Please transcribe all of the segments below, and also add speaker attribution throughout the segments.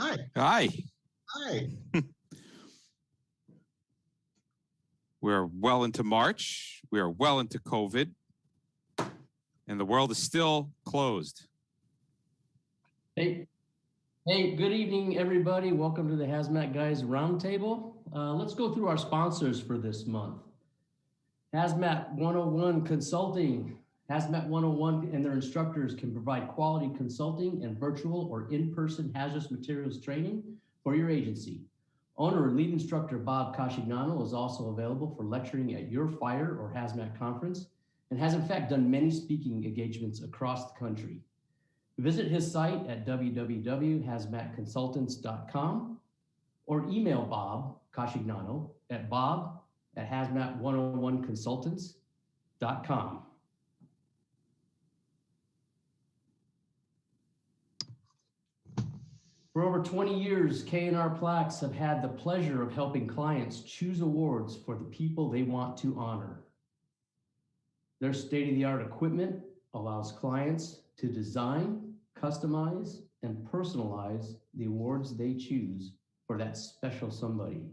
Speaker 1: Hi.
Speaker 2: Hi.
Speaker 1: Hi.
Speaker 2: We're well into March. We are well into COVID. And the world is still closed.
Speaker 3: Hey, good evening, everybody. Welcome to the Hazmat Guys Roundtable. Let's go through our sponsors for this month. Hazmat 101 Consulting. Hazmat 101 and their instructors can provide quality consulting and virtual or in-person hazardous materials training for your agency. Owner and lead instructor Bob Cascignano is also available for lecturing at your fire or hazmat conference and has in fact done many speaking engagements across the country. Visit his site at www.hazmatconsultants.com or email Bob Cascignano at bob@hazmat101consultants.com. For over 20 years, K&R Plaques have had the pleasure of helping clients choose awards for the people they want to honor. Their state-of-the-art equipment allows clients to design, customize, and personalize the awards they choose for that special somebody.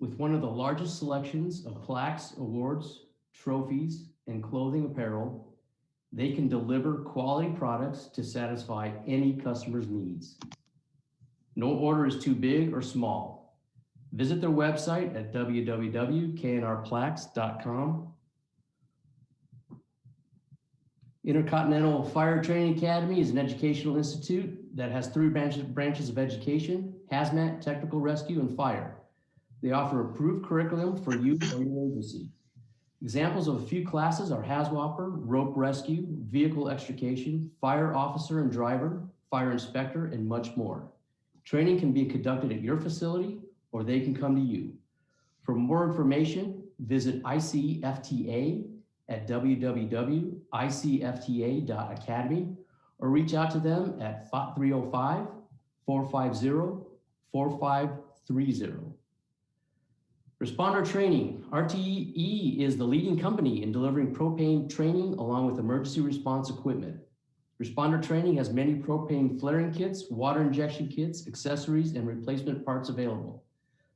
Speaker 3: With one of the largest selections of plaques, awards, trophies, and clothing apparel, they can deliver quality products to satisfy any customer's needs. No order is too big or small. Visit their website at www.knrplaques.com. Intercontinental Fire Training Academy is an educational institute that has three branches of education: hazmat, technical rescue, and fire. They offer approved curriculum for you or your agency. Examples of a few classes are HAZWOPER, rope rescue, vehicle extrication, fire officer and driver, fire inspector, and much more. Training can be conducted at your facility or they can come to you. For more information, visit ICFTA at www.icfta.academy or reach out to them at 305-450-4530. Responder Training. RTE is the leading company in delivering propane training along with emergency response equipment. Responder Training has many propane flaring kits, water injection kits, accessories, and replacement parts available.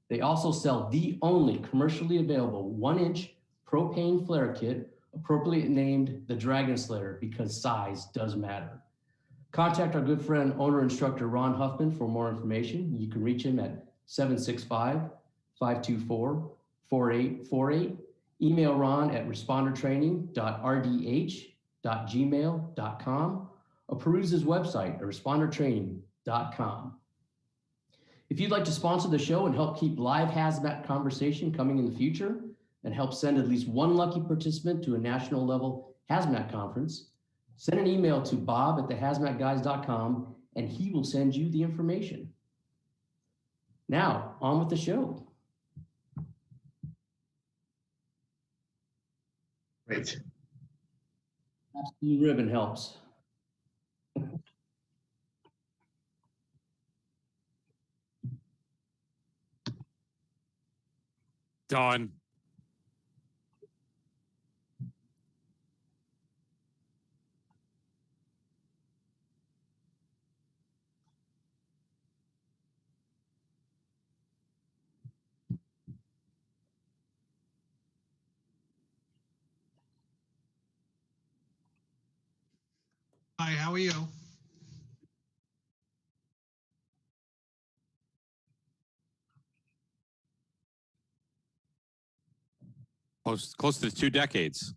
Speaker 3: They also sell the only commercially available 1-inch propane flare kit, appropriately named the Dragon Slayer because size does matter. Contact our good friend, owner instructor Ron Huffman for more information. You can reach him at 765-524-4848. Email Ron at respondertraining.rdh.gmail.com or peruse his website at respondertraining.com. If you'd like to sponsor the show and help keep live hazmat conversation coming in the future and help send at least one lucky participant to a national level hazmat conference, send an email to bob@thehazmatguys.com and he will send you the information. Now, on with the show.
Speaker 1: Great.
Speaker 3: Blue ribbon helps.
Speaker 2: Done.
Speaker 4: Hi, how are you?
Speaker 2: Close to 2 decades.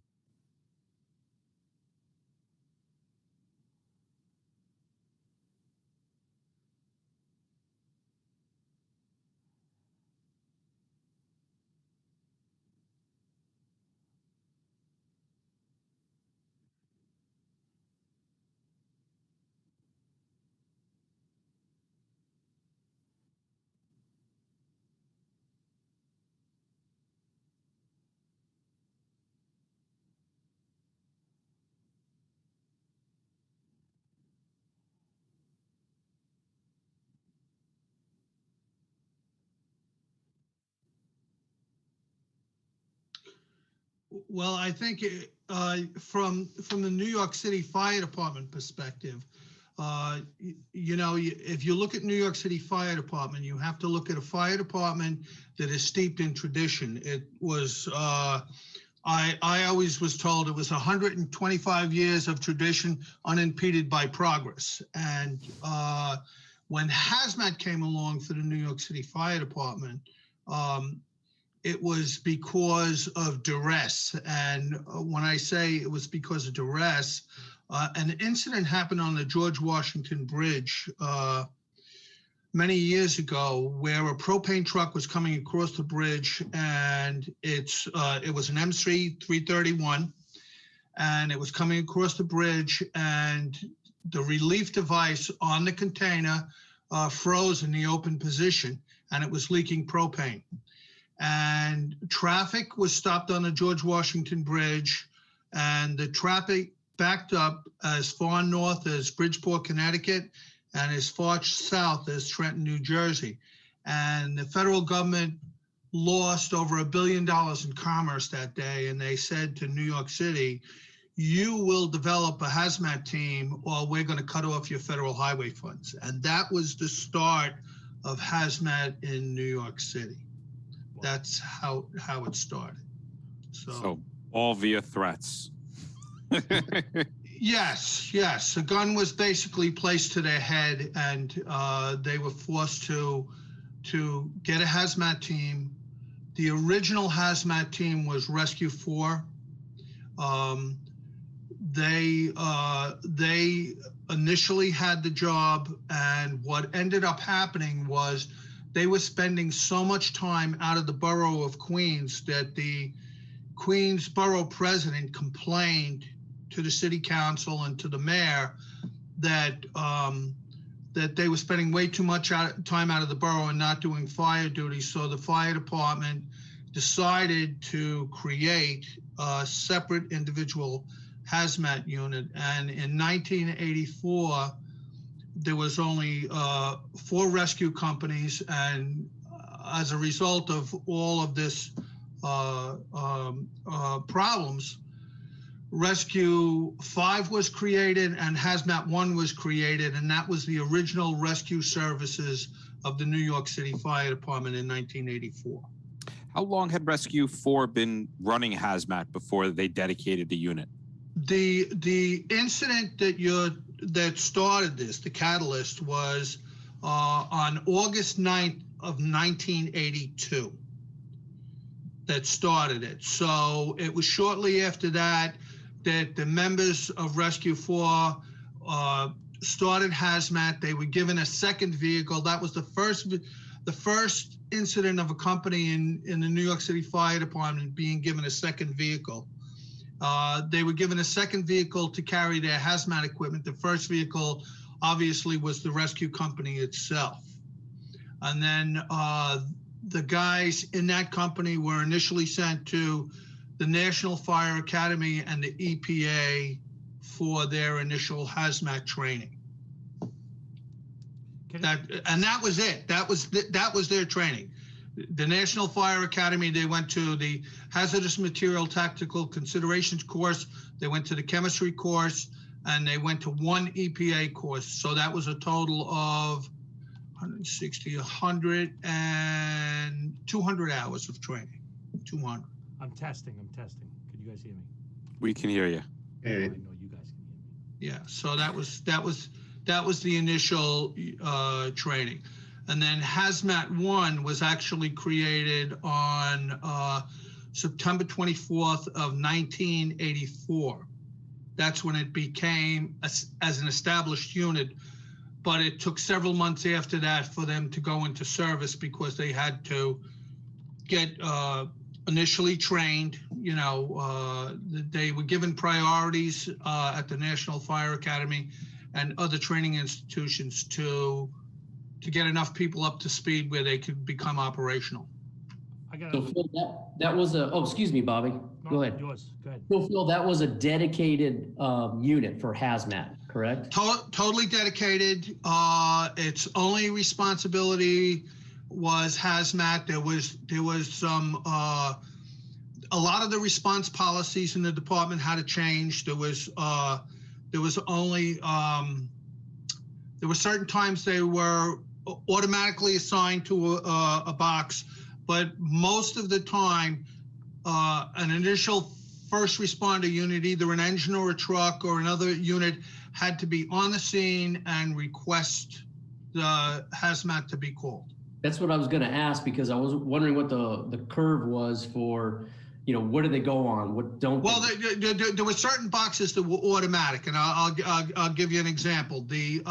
Speaker 4: Well, I think from the New York City Fire Department perspective, If you look at New York City Fire Department, you have to look at a fire department that is steeped in tradition. It was, I always was told it was 125 years of tradition unimpeded by progress. And when hazmat came along for the New York City Fire Department, it was because of duress. And when I say it was because of duress, an incident happened on the George Washington Bridge many years ago where a propane truck was coming across the bridge, and it was an MC 331, and it was coming across the bridge, and the relief device on the container froze in the open position, and it was leaking propane. And traffic was stopped on the George Washington Bridge, and the traffic backed up as far north as Bridgeport, Connecticut, and as far south as Trenton, New Jersey. And the federal government lost over $1 billion in commerce that day, and they said to New York City, you will develop a hazmat team or we're going to cut off your federal highway funds. And that was the start of hazmat in New York City. That's how it started.
Speaker 2: So all via threats.
Speaker 4: Yes. A gun was basically placed to their head, and they were forced to get a hazmat team. The original hazmat team was Rescue 4. They initially had the job, and what ended up happening was they were spending so much time out of the borough of Queens that the Queens borough president complained to the city council and to the mayor that that they were spending way too much time out of the borough and not doing fire duty. So the fire department decided to create a separate individual hazmat unit. And in 1984, there was only 4 rescue companies, and as a result of all of this problems, Rescue 5 was created and Hazmat 1 was created, and that was the original rescue services of the New York City Fire Department in 1984.
Speaker 2: How long had Rescue 4 been running hazmat before they dedicated the unit?
Speaker 4: The incident that started this, the catalyst, was on August 9th of 1982 that started it. So it was shortly after that that the members of Rescue 4 started hazmat. They were given a second vehicle. That was the first incident of a company in the New York City Fire Department being given a second vehicle. They were given a second vehicle to carry their hazmat equipment. The first vehicle obviously was the rescue company itself. And then the guys in that company were initially sent to the National Fire Academy and the EPA for their initial hazmat training. That was it. That was their training. The National Fire Academy, they went to the Hazardous Material Tactical Considerations course, they went to the chemistry course, and they went to 1 EPA course. So that was a total of 160, 100, and 200 hours of training. 200.
Speaker 1: I'm testing. Can you guys hear me?
Speaker 2: We can hear you.
Speaker 1: I know you guys can hear me.
Speaker 4: Yeah, so that was the initial training. And then Hazmat 1 was actually created on September 24th of 1984. That's when it became as an established unit, but it took several months after that for them to go into service because they had to get initially trained. They were given priorities at the National Fire Academy and other training institutions to get enough people up to speed where they could become operational.
Speaker 3: So Phil, that was a, excuse me, Bobby.
Speaker 1: No,
Speaker 3: Go ahead.
Speaker 1: Yours. Go ahead.
Speaker 3: So Phil, that was a dedicated unit for hazmat, correct?
Speaker 4: Totally dedicated. Its only responsibility was hazmat. There was some, a lot of the response policies in the department had to change. There was only There were certain times they were automatically assigned to a box, but most of the time, an initial first responder unit, either an engine or a truck or another unit, had to be on the scene and request the hazmat to be called.
Speaker 3: That's what I was going to ask, because I was wondering what the curve was for, what do they go on? What don't
Speaker 4: Well,
Speaker 3: they?
Speaker 4: there were certain boxes that were automatic, and I'll give you an example. The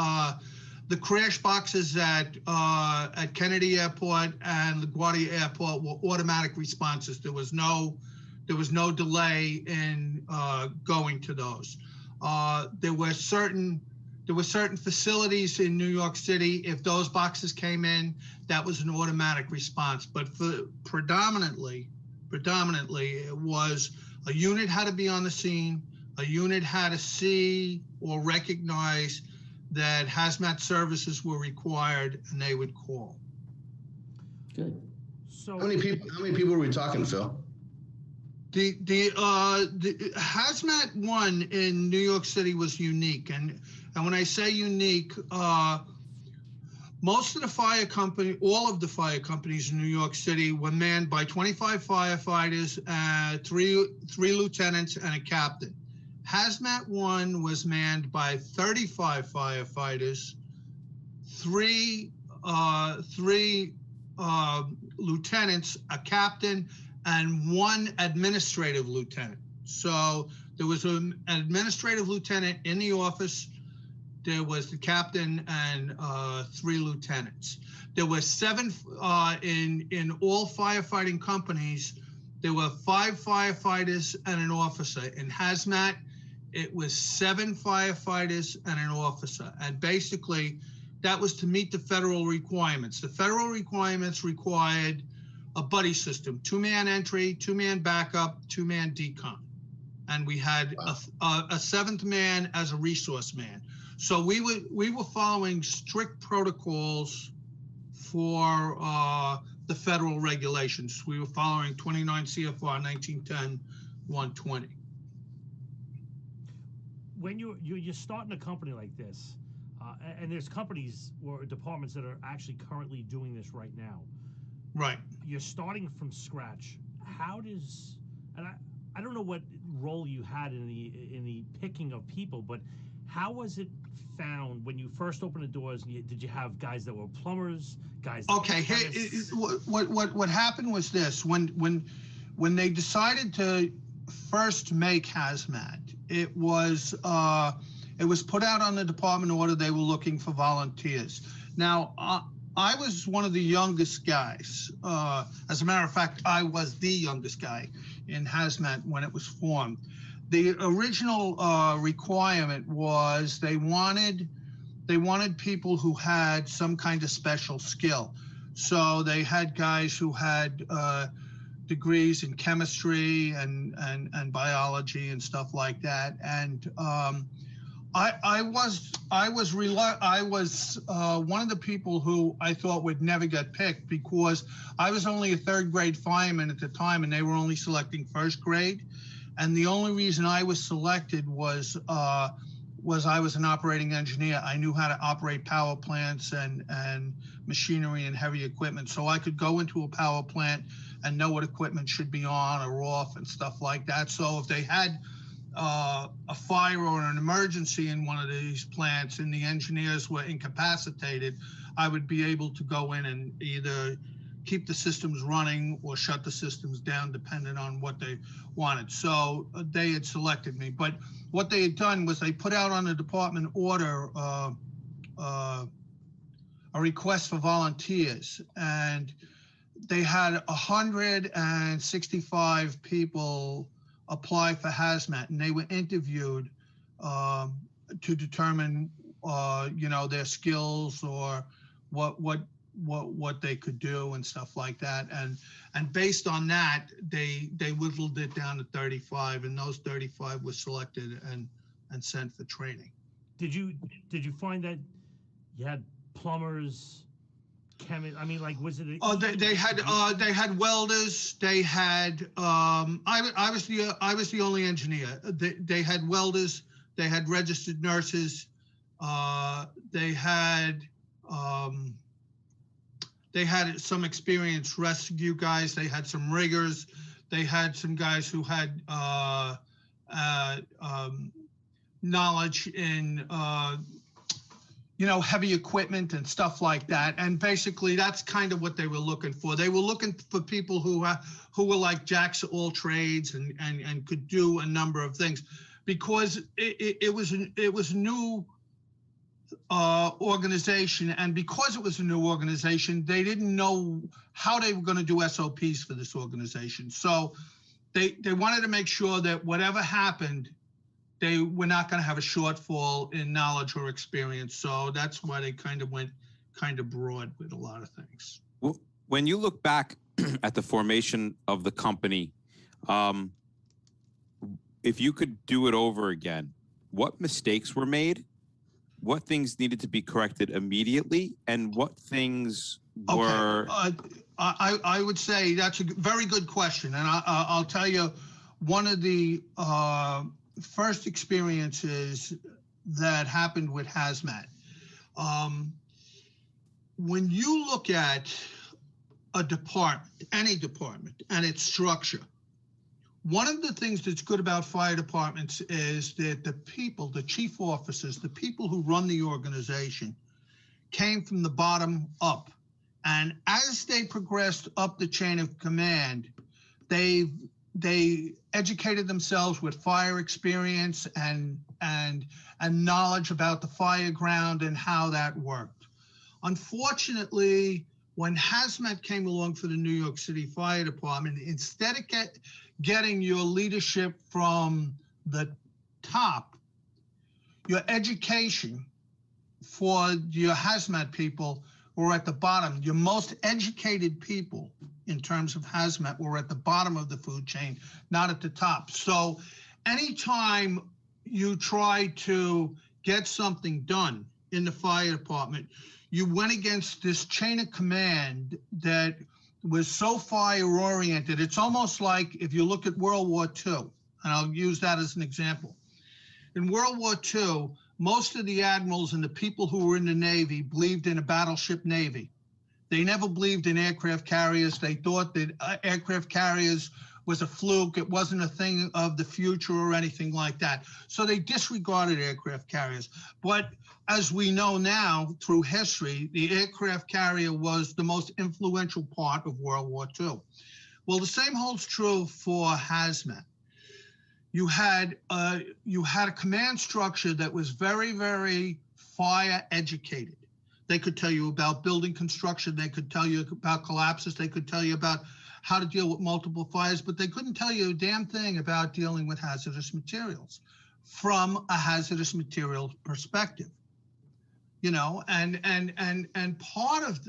Speaker 4: crash boxes at Kennedy Airport and LaGuardia Airport were automatic responses. There was no delay in going to those. There were certain facilities in New York City, if those boxes came in, that was an automatic response. But predominantly, it was a unit had to be on the scene, a unit had to see or recognize that hazmat services were required, and they would call.
Speaker 3: Good.
Speaker 1: So
Speaker 5: How many people were we talking, Phil?
Speaker 4: The hazmat one in New York City was unique, and when I say unique, most of the fire company, all of the fire companies in New York City were manned by 25 firefighters, three lieutenants, and a captain. Hazmat one was manned by 35 firefighters, three lieutenants, a captain, and one administrative lieutenant. So there was an administrative lieutenant in the office. There was the captain and 3 lieutenants. There were 7 in all firefighting companies. There were 5 firefighters and an officer. In hazmat, it was 7 firefighters and an officer. And basically, that was to meet the federal requirements. The federal requirements required a buddy system: 2-man entry, 2-man backup, 2-man decon. And we had a 7th man as a resource man. So we were following strict protocols for the federal regulations. We were following 29 CFR 1910-120.
Speaker 1: when you're starting a company like this, and there's companies or departments that are actually currently doing this right now.
Speaker 4: Right.
Speaker 1: You're starting from scratch. How does, and I don't know what role you had in the picking of people, but how was it found when you first opened the doors? Did you have guys that were plumbers, guys?
Speaker 4: Okay. What happened was this: when they decided to first make hazmat, it was put out on the department order. They were looking for volunteers. Now, I was one of the youngest guys. As a matter of fact, I was the youngest guy in hazmat when it was formed. The original requirement was they wanted people who had some kind of special skill. So they had guys who had degrees in chemistry and biology and stuff like that. And I was one of the people who I thought would never get picked, because I was only a 3rd grade fireman at the time, and they were only selecting 1st grade. And the only reason I was selected was I was an operating engineer. I knew how to operate power plants and machinery and heavy equipment. So I could go into a power plant and know what equipment should be on or off and stuff like that. So if they had a fire or an emergency in one of these plants and the engineers were incapacitated, I would be able to go in and either keep the systems running or shut the systems down, depending on what they wanted. So they had selected me. But what they had done was they put out on the department order a request for volunteers, and they had 165 people apply for hazmat, and they were interviewed to determine their skills or what they could do and stuff like that. And based on that, they whittled it down to 35, and those 35 were selected and sent for training.
Speaker 1: Did you find that you had plumbers, chemists? I mean, like, was it?
Speaker 4: They had welders. They had I was the only engineer. They had welders. They had registered nurses. They had some experienced rescue guys. They had some riggers. They had some guys who had knowledge in heavy equipment and stuff like that. And basically, that's kind of what they were looking for. They were looking for people who were like jacks of all trades and could do a number of things, because it was a new organization, and because it was a new organization, they didn't know how they were going to do SOPs for this organization. So they wanted to make sure that whatever happened, they were not going to have a shortfall in knowledge or experience. So that's why they kind of went kind of broad with a lot of things.
Speaker 2: Well, when you look back at the formation of the company, if you could do it over again, what mistakes were made? What things needed to be corrected immediately, and what things were?
Speaker 4: I would say that's a very good question, and I'll tell you one of the first experiences that happened with hazmat. When you look at a department, any department, and its structure, one of the things that's good about fire departments is that the people, the chief officers, the people who run the organization came from the bottom up. And as they progressed up the chain of command, they educated themselves with fire experience and knowledge about the fire ground and how that worked. Unfortunately, when hazmat came along for the New York City Fire Department, instead of getting your leadership from the top, your education for your hazmat people were at the bottom. Your most educated people in terms of hazmat were at the bottom of the food chain, not at the top. So anytime you try to get something done in the fire department, you went against this chain of command that was so fire oriented. It's almost like if you look at World War II, and I'll use that as an example. In World War II, most of the admirals and the people who were in the Navy believed in a battleship Navy. They never believed in aircraft carriers. They thought that aircraft carriers was a fluke. It wasn't a thing of the future or anything like that. So they disregarded aircraft carriers. But as we know now through history, the aircraft carrier was the most influential part of World War II. Well, the same holds true for hazmat. You had a command structure that was very, very fire educated. They could tell you about building construction. They could tell you about collapses. They could tell you about how to deal with multiple fires, but they couldn't tell you a damn thing about dealing with hazardous materials from a hazardous materials perspective. And part of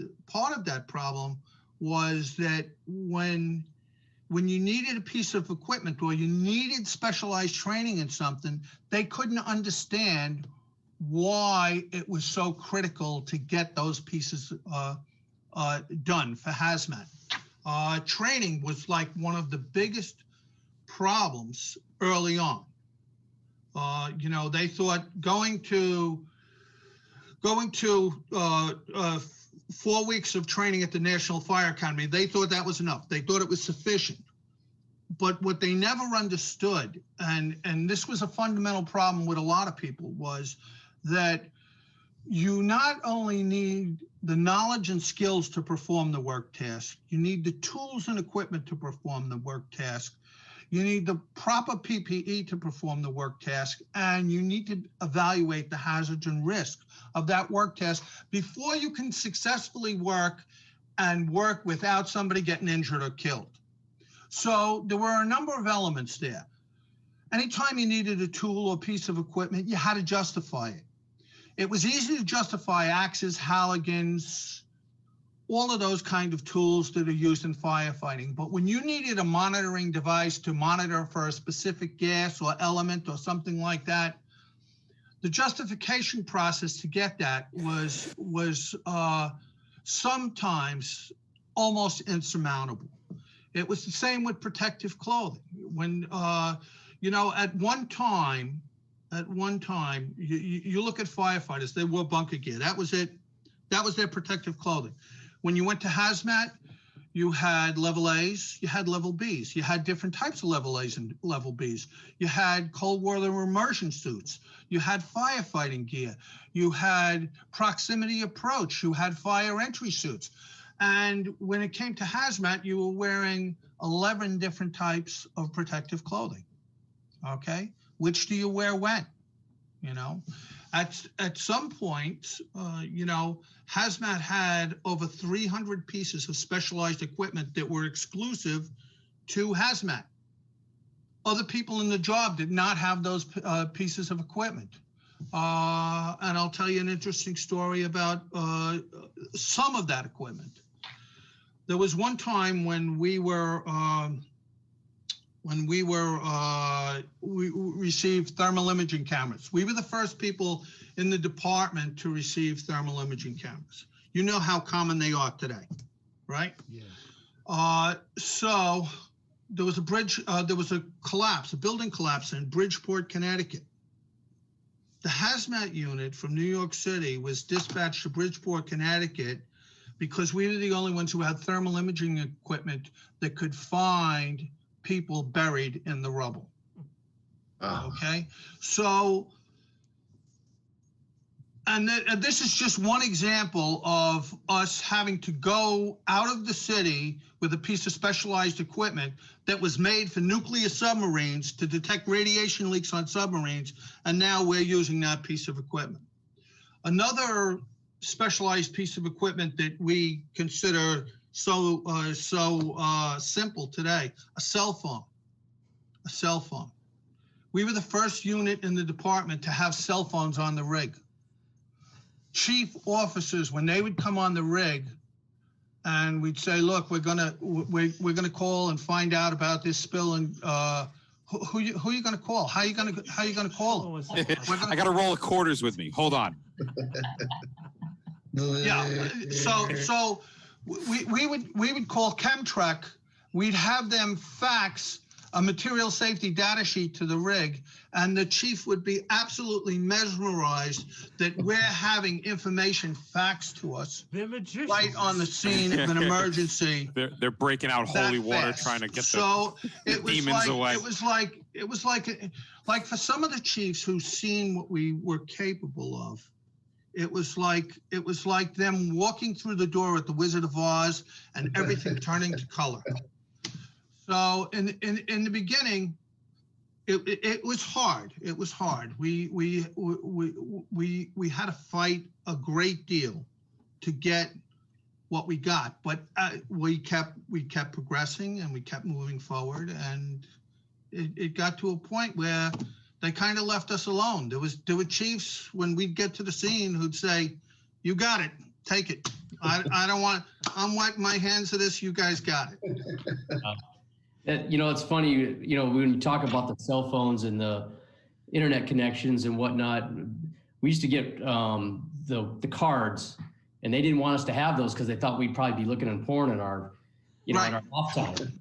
Speaker 4: that problem was that when you needed a piece of equipment or you needed specialized training in something, they couldn't understand why it was so critical to get those pieces done for hazmat. Training was like one of the biggest problems early on. They thought going to 4 weeks of training at the National Fire Academy, they thought that was enough. They thought it was sufficient. But what they never understood, and this was a fundamental problem with a lot of people, was that you not only need the knowledge and skills to perform the work task, you need the tools and equipment to perform the work task, you need the proper PPE to perform the work task, and you need to evaluate the hazards and risks of that work task before you can successfully work without somebody getting injured or killed. So there were a number of elements there. Anytime you needed a tool or piece of equipment, you had to justify it. It was easy to justify axes, Halligans, all of those kind of tools that are used in firefighting. But when you needed a monitoring device to monitor for a specific gas or element or something like that, the justification process to get that was sometimes almost insurmountable. It was the same with protective clothing. When, at one time, at one time, you look at firefighters, they wore bunker gear. That was it. That was their protective clothing. When you went to hazmat, you had level A's, you had level B's, you had different types of level A's and level B's. You had cold water immersion suits, you had firefighting gear, you had proximity approach, you had fire entry suits. And when it came to hazmat, you were wearing 11 different types of protective clothing. Okay, which do you wear when? You know, at some point, you know, hazmat had over 300 pieces of specialized equipment that were exclusive to hazmat. Other people in the job did not have those pieces of equipment. And I'll tell you an interesting story about some of that equipment. There was one time when we received thermal imaging cameras. We were the first people in the department to receive thermal imaging cameras. You know how common they are today, right? Yeah. So there was a collapse, a building collapse in Bridgeport, Connecticut. The hazmat unit from New York City was dispatched to Bridgeport, Connecticut, because we were the only ones who had thermal imaging equipment that could find people buried in the rubble. Oh. Okay, so, and this is just one example of us having to go out of the city with a piece of specialized equipment that was made for nuclear submarines to detect radiation leaks on submarines, and now we're using that piece of equipment. Another specialized piece of equipment that we consider so simple today, a cell phone. A cell phone. We were the first unit in the department to have cell phones on the rig. Chief officers, when they would come on the rig, and we'd say, "Look, we're gonna call and find out about this spill, and who are you gonna call? How are you gonna call them?
Speaker 2: I got a roll of quarters with me. Hold on."
Speaker 4: Yeah. So we would call Chemtrek. We'd have them fax a material safety data sheet to the rig, and the chief would be absolutely mesmerized that we're having information faxed to us right on the scene of an emergency.
Speaker 2: They're breaking out holy water, trying to get the demons away.
Speaker 4: It was like for some of the chiefs who've seen what we were capable of, it was like them walking through the door at the Wizard of Oz and everything turning to color. So in the beginning, it was hard. It was hard. We had to fight a great deal to get what we got, but we kept progressing and we kept moving forward, and it got to a point where they kind of left us alone. There were chiefs when we'd get to the scene who'd say, "You got it, take it. I don't want. I'm wiping my hands of this. You guys got it."
Speaker 3: You know, it's funny, you know, when you talk about the cell phones and the internet connections and whatnot, we used to get the cards, and they didn't want us to have those because they thought we'd probably be looking at porn in our, you know, in our off time.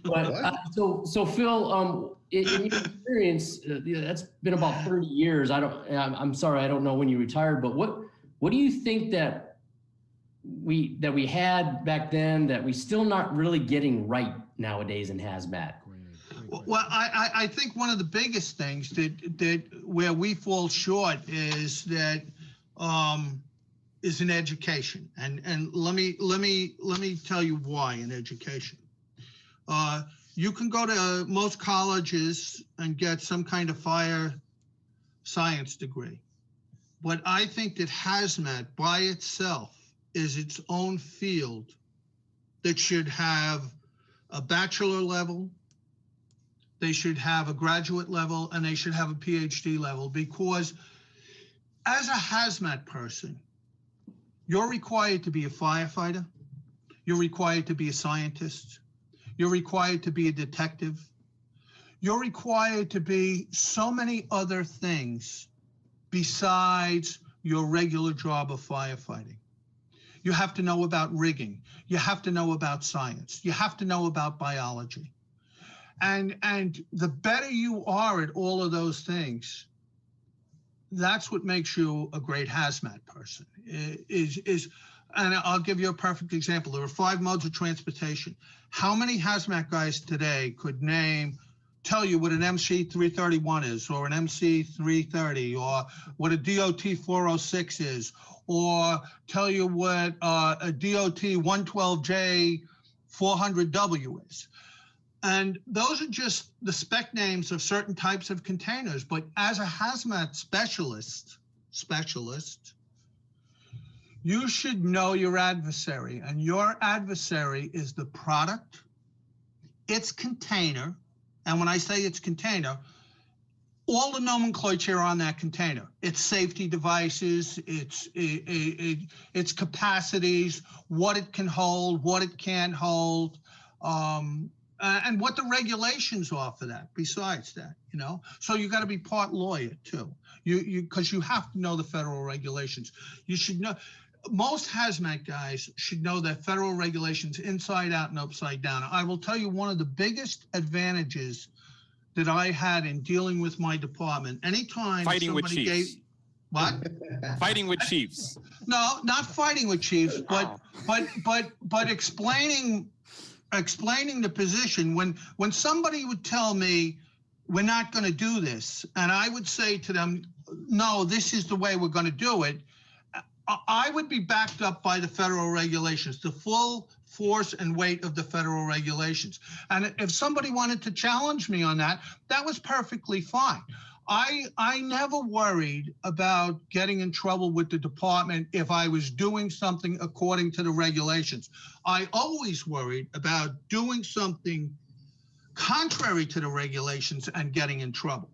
Speaker 3: But so Phil, in your experience, that's been about 30 years. I'm sorry, I don't know when you retired, but what do you think that we had back then that we still not really getting right nowadays in hazmat?
Speaker 4: Well, I think one of the biggest things that where we fall short is that is in education, and let me tell you why in education. You can go to most colleges and get some kind of fire science degree, but I think that hazmat by itself is its own field that should have a bachelor level, they should have a graduate level, and they should have a PhD level, because as a hazmat person, you're required to be a firefighter, you're required to be a scientist, you're required to be a detective, you're required to be so many other things besides your regular job of firefighting. You have to know about rigging. You have to know about science. You have to know about biology. And the better you are at all of those things, that's what makes you a great hazmat person. And I'll give you a perfect example. There are 5 modes of transportation. How many hazmat guys today could tell you what an MC 331 is, or an MC 330, or what a DOT 406 is, or tell you what a DOT 112J 400W is? And those are just the spec names of certain types of containers. But as a hazmat specialist, you should know your adversary, and your adversary is the product, its container, and when I say its container, all the nomenclature on that container, its safety devices, its capacities, what it can hold, what it can't hold, and what the regulations are for that. Besides that, so you got to be part lawyer too, because you have to know the federal regulations. You should know. Most hazmat guys should know that federal regulations inside out and upside down. I will tell you one of the biggest advantages that I had in dealing with my department. Anytime
Speaker 2: Fighting with
Speaker 4: somebody
Speaker 2: chiefs.
Speaker 4: what?
Speaker 2: Fighting with chiefs.
Speaker 4: No, not fighting with chiefs, but explaining the position. When somebody would tell me, we're not going to do this, and I would say to them, no, this is the way we're going to do it, I would be backed up by the federal regulations, the full force and weight of the federal regulations. And if somebody wanted to challenge me on that, that was perfectly fine. I never worried about getting in trouble with the department if I was doing something according to the regulations. I always worried about doing something contrary to the regulations and getting in trouble.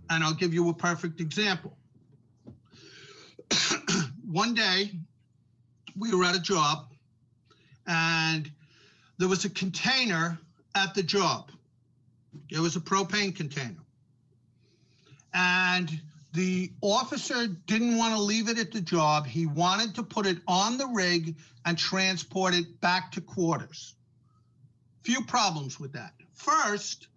Speaker 4: And I'll give you a perfect example. One day, we were at a job, and there was a container at the job. It was a propane container. And the officer didn't want to leave it at the job. He wanted to put it on the rig and transport it back to quarters. Few problems with that. First,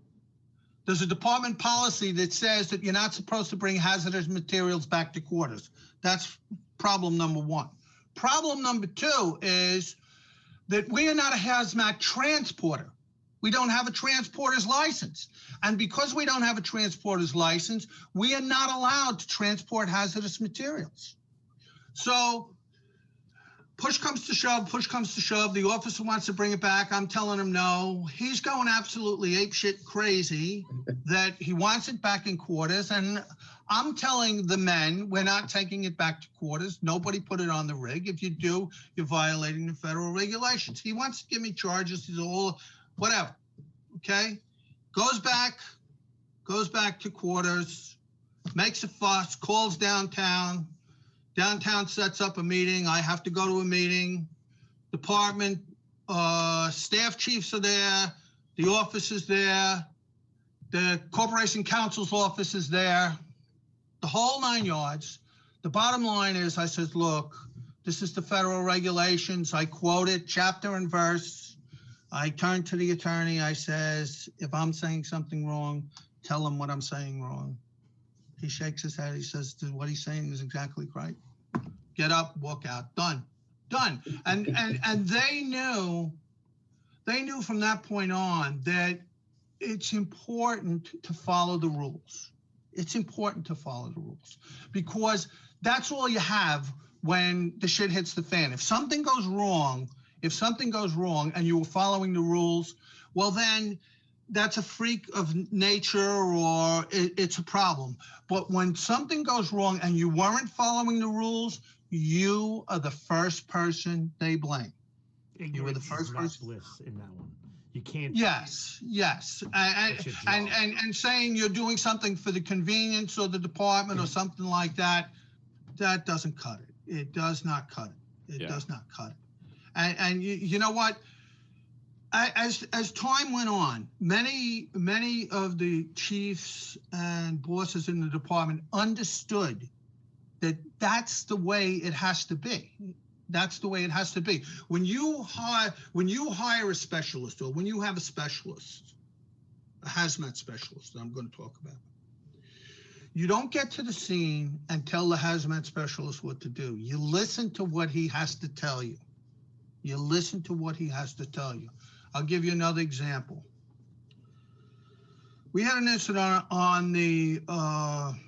Speaker 4: there's a department policy that says that you're not supposed to bring hazardous materials back to quarters. That's problem number 1. Problem number 2 is that we are not a hazmat transporter. We don't have a transporter's license. And because we don't have a transporter's license, we are not allowed to transport hazardous materials. So push comes to shove, the officer wants to bring it back. I'm telling him no. He's going absolutely apeshit crazy that he wants it back in quarters. And I'm telling the men, we're not taking it back to quarters. Nobody put it on the rig. If you do, you're violating the federal regulations. He wants to give me charges. He's all, whatever, okay? Goes back to quarters, makes a fuss, calls downtown. Downtown sets up a meeting. I have to go to a meeting. Department, staff chiefs are there. The office is there. The corporation counsel's office is there. The whole 9 yards. The bottom line is, I said, look, this is the federal regulations. I quote it, chapter and verse. I turned to the attorney. I says, if I'm saying something wrong, tell him what I'm saying wrong. He shakes his head. He says, what he's saying is exactly right. Get up, walk out, done. And they knew from that point on that it's important to follow the rules. It's important to follow the rules because that's all you have when the shit hits the fan. If something goes wrong and you were following the rules, well then that's a freak of nature or it's a problem. But when something goes wrong and you weren't following the rules, you are the first person they blame. You were the first person.
Speaker 1: Bliss in that one. You can't.
Speaker 4: Yes. And saying you're doing something for the convenience or the department or something like that, that doesn't cut it. It does not cut it. It does not cut it. And you know what? As time went on, many of the chiefs and bosses in the department understood that that's the way it has to be. That's the way it has to be. When you hire a specialist, or when you have a specialist, a hazmat specialist that I'm going to talk about, You don't get to the scene and tell the hazmat specialist what to do. You listen to what he has to tell you. You listen to what he has to tell you. I'll give you another example. We had an incident on the Long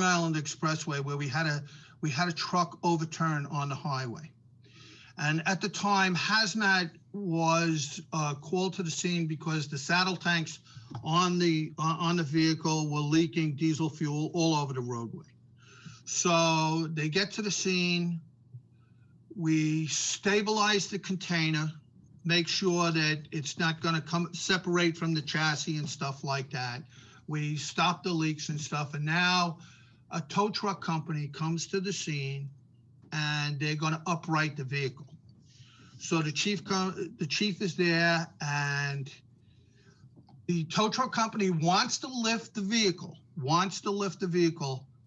Speaker 4: Island Expressway where we had a truck overturn on the highway. And at the time, hazmat was called to the scene because the saddle tanks on the vehicle were leaking diesel fuel all over the roadway. So they get to the scene. We stabilize the container, make sure that it's not going to separate from the chassis and stuff like that. We stop the leaks and stuff. And now a tow truck company comes to the scene and they're going to upright the vehicle. So the chief is there, and the tow truck company wants to lift the vehicle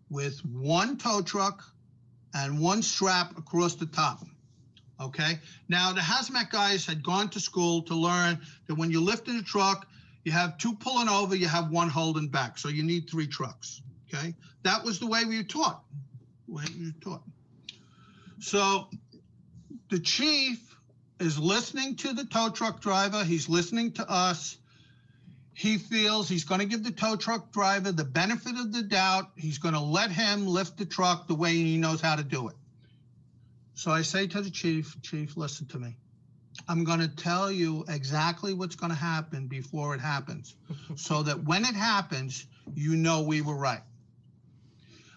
Speaker 4: with one tow truck and one strap across the top. Okay. Now the hazmat guys had gone to school to learn that when you lift in a truck, you have two pulling over, you have one holding back. So you need 3 trucks. Okay. That was the way we were taught. So the chief is listening to the tow truck driver. He's listening to us. He feels he's going to give the tow truck driver the benefit of the doubt. He's going to let him lift the truck the way he knows how to do it. So I say to the chief, listen to me. I'm going to tell you exactly what's going to happen before it happens so that when it happens, you know we were right.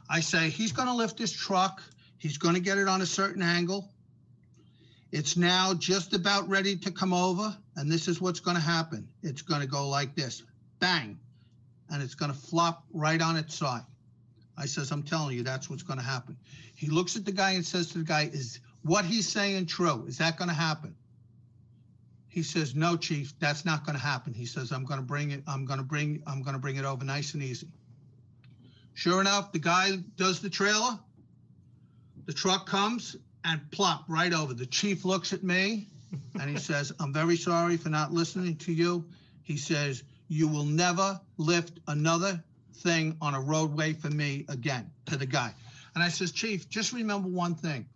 Speaker 4: I say, he's going to lift his truck. He's going to get it on a certain angle. It's now just about ready to come over, and this is what's going to happen. It's going to go like this, bang, and it's going to flop right on its side. I says, I'm telling you, that's what's going to happen. He looks at the guy and says to the guy, is what he's saying true? Is that going to happen? He says, no, chief, that's not going to happen. He says, I'm going to bring it over nice and easy. Sure enough, the guy does the trailer. The truck comes and plop right over. The chief looks at me and he says, I'm very sorry for not listening to you. He says, you will never lift another thing on a roadway for me again, to the guy. And I says, chief, just remember one thing.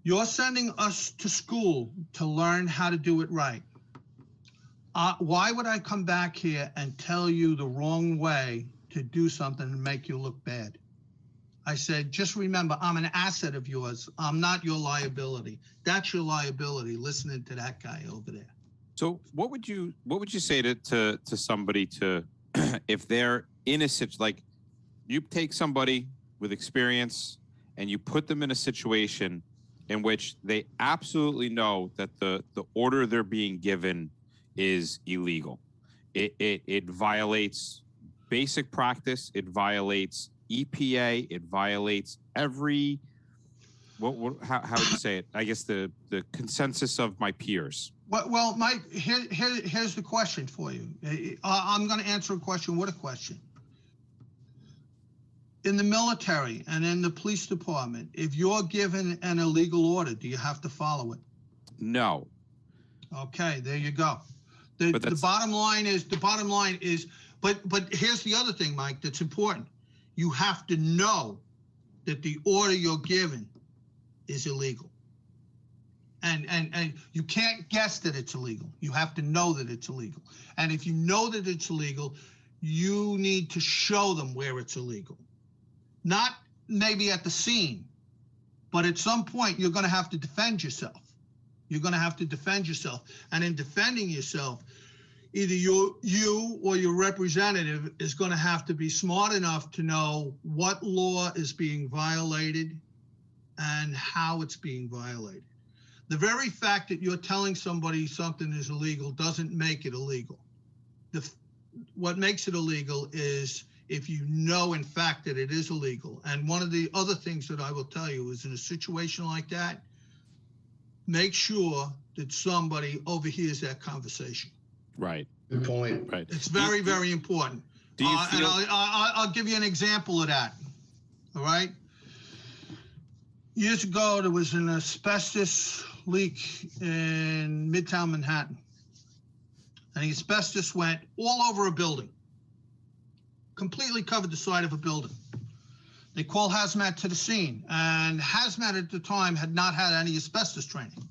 Speaker 4: You're sending us to school to learn how to do it right. Why would I come back here and tell you the wrong way to do something and make you look bad? I said, just remember, I'm an asset of yours. I'm not your liability. That's your liability, listening to that guy over there.
Speaker 2: So what would you say to somebody to if they're in a situation, like you take somebody with experience and you put them in a situation in which they absolutely know that the order they're being given is illegal. It violates basic practice. It violates EPA. It violates every, how would you say it? I guess the consensus of my peers.
Speaker 4: Well, Mike, here's the question for you. I'm going to answer a question with a question. In the military and in the police department, if you're given an illegal order, do you have to follow it?
Speaker 2: No.
Speaker 4: Okay, there you go. The bottom line is, but here's the other thing, Mike, that's important. You have to know that the order you're given is illegal. And you can't guess that it's illegal. You have to know that it's illegal. And if you know that it's illegal, you need to show them where it's illegal. Not maybe at the scene, but at some point you're going to have to defend yourself. You're going to have to defend yourself. And in defending yourself, either you or your representative is going to have to be smart enough to know what law is being violated and how it's being violated. The very fact that you're telling somebody something is illegal doesn't make it illegal. What makes it illegal is if you know, in fact, that it is illegal. And one of the other things that I will tell you is in a situation like that, make sure that somebody overhears that conversation.
Speaker 2: Right.
Speaker 5: Good point.
Speaker 2: Right.
Speaker 4: It's very, very important.
Speaker 2: Do you feel...
Speaker 4: And I'll give you an example of that. All right. Years ago, there was an asbestos leak in Midtown Manhattan. And the asbestos went all over a building. completely covered the side of a building. They call hazmat to the scene, and hazmat at the time had not had any asbestos training.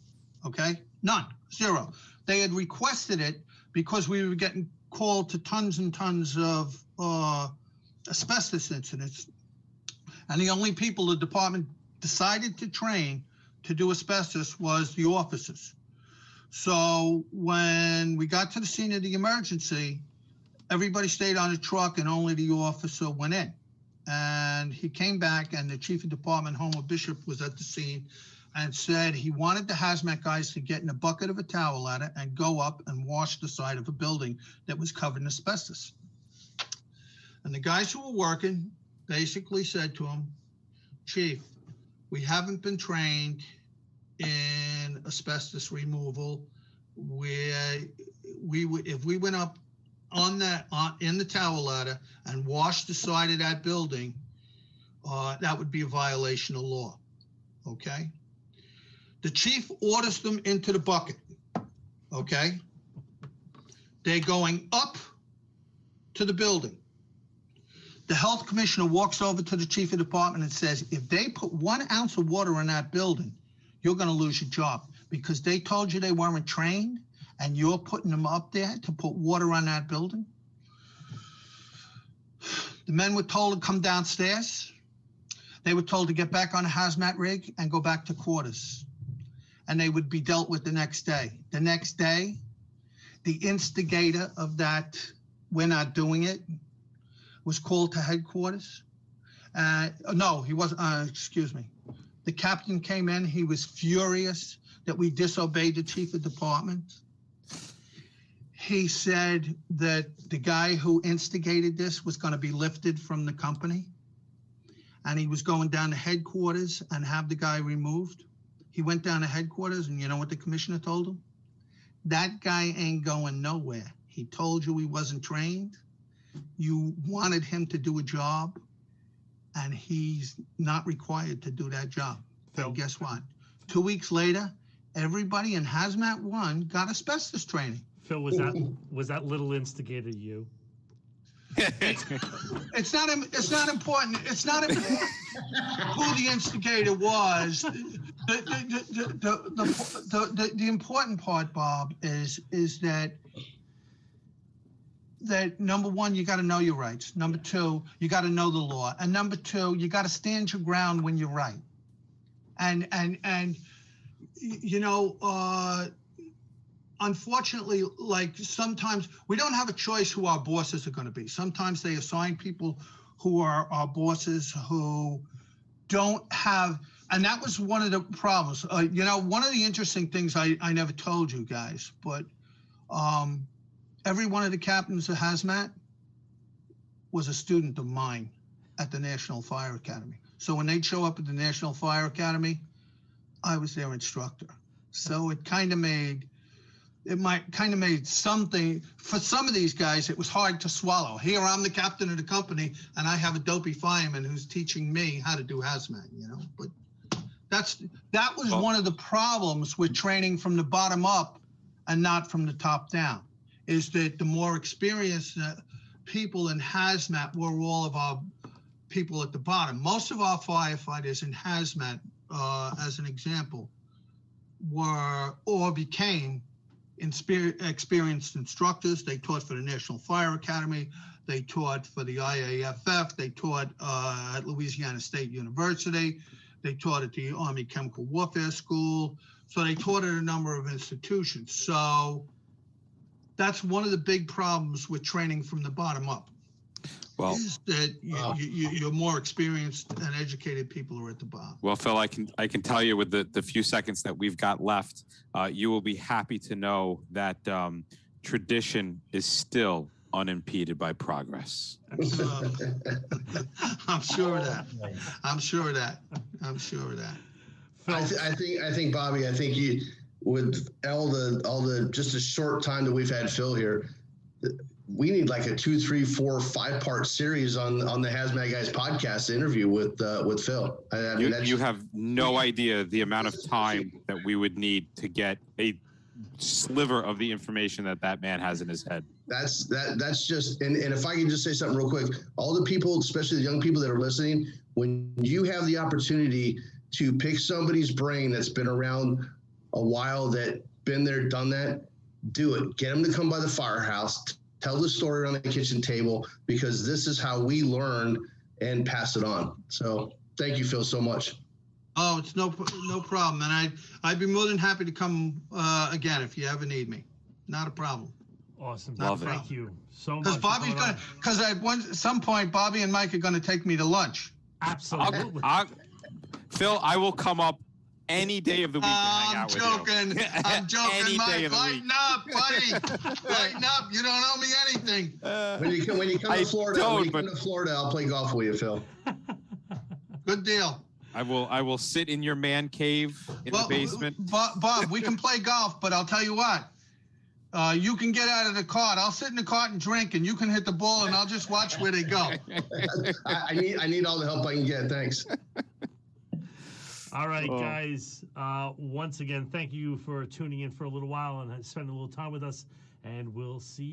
Speaker 4: Okay, none, zero. They had requested it because we were getting called to tons and tons of asbestos incidents, and the only people the department decided to train to do asbestos was the officers. So when we got to the scene of the emergency, everybody stayed on the truck and only the officer went in. And he came back, and the chief of department, Homer Bishop, was at the scene and said he wanted the hazmat guys to get in a bucket of a towel at it and go up and wash the side of a building that was covered in asbestos. And the guys who were working basically said to him, Chief, we haven't been trained in asbestos removal. If we went up on that in the towel ladder and washed the side of that building, that would be a violation of law. Okay. The chief orders them into the bucket. Okay. They're going up to the building. The health commissioner walks over to the chief of department and says, if they put 1 ounce of water in that building, you're going to lose your job because they told you they weren't trained and you're putting them up there to put water on that building. The men were told to come downstairs. They were told to get back on a hazmat rig and go back to quarters. And they would be dealt with the next day. The next day, the instigator of that, we're not doing it, was called to headquarters. No, he wasn't, excuse me. The captain came in, he was furious that we disobeyed the chief of department. He said that the guy who instigated this was going to be lifted from the company, and he was going down to headquarters and have the guy removed. He went down to headquarters, and you know what the commissioner told him? That guy ain't going nowhere. He told you he wasn't trained. You wanted him to do a job, and he's not required to do that job.
Speaker 1: Phil.
Speaker 4: And guess what? 2 weeks later, everybody in Hazmat 1 got asbestos training.
Speaker 1: Phil, was that little instigator you?
Speaker 4: It's not important. It's not important who the instigator was. The important part, Bob, is that number one, you got to know your rights. Number two, you got to know the law. And number two, you got to stand your ground when you're right. And you know, unfortunately, like sometimes we don't have a choice who our bosses are going to be. Sometimes they assign people who are our bosses who don't have, and that was one of the problems. You know, one of the interesting things I never told you guys, but every one of the captains of Hazmat was a student of mine at the National Fire Academy. So when they'd show up at the National Fire Academy, I was their instructor. So it kind of made something, for some of these guys, it was hard to swallow. Here, I'm the captain of the company, and I have a dopey fireman who's teaching me how to do hazmat, you know? But that was one of the problems with training from the bottom up and not from the top down, is that the more experienced people in hazmat were all of our people at the bottom. Most of our firefighters in hazmat, as an example, were or became experienced instructors. They taught for the National Fire Academy. They taught for the IAFF. They taught at Louisiana State University. They taught at the Army Chemical Warfare School. So they taught at a number of institutions. So that's one of the big problems with training from the bottom up. Well, is that you're more experienced and educated people are at the bottom.
Speaker 2: Well, Phil, I can tell you with the few seconds that we've got left, you will be happy to know that tradition is still unimpeded by progress.
Speaker 4: I'm sure of that. I'm sure of that. I'm sure of that.
Speaker 5: I think, Bobby, I think you, with all the just a short time that we've had Phil here, we need like a 2, 3, 4, 5-part series on the Hazmat Guys podcast interview with Phil. I mean,
Speaker 2: you have no idea the amount of time that we would need to get a sliver of the information that man has in his head.
Speaker 5: That's just, and if I can just say something real quick, all the people, especially the young people that are listening, when you have the opportunity to pick somebody's brain that's been around a while, that been there, done that, do it. Get them to come by the firehouse, tell the story around the kitchen table, because this is how we learn and pass it on. So thank you, Phil, so much.
Speaker 4: Oh, it's no problem. And I'd be more than happy to come again if you ever need me. Not a problem.
Speaker 1: Awesome.
Speaker 2: Love it.
Speaker 1: Thank you so much.
Speaker 4: Because Bobby's going to, because at some point, Bobby and Mike are going to take me to lunch.
Speaker 1: Absolutely.
Speaker 2: Phil, I will come up any day of the week and hang out with you.
Speaker 4: I'm joking.
Speaker 2: Any
Speaker 4: Mike.
Speaker 2: day of the week.
Speaker 4: Lighten up, buddy. Lighten up. You don't owe me anything.
Speaker 5: When you come to Florida, I'll play golf with you, Phil.
Speaker 4: Good deal.
Speaker 2: I will sit in your man cave in the basement.
Speaker 4: Bob, we can play golf, but I'll tell you what. You can get out of the cart. I'll sit in the cart and drink, and you can hit the ball, and I'll just watch where they go.
Speaker 5: I need all the help I can get. Thanks.
Speaker 1: All right, guys. Once again, thank you for tuning in for a little while and spending a little time with us, and we'll see you.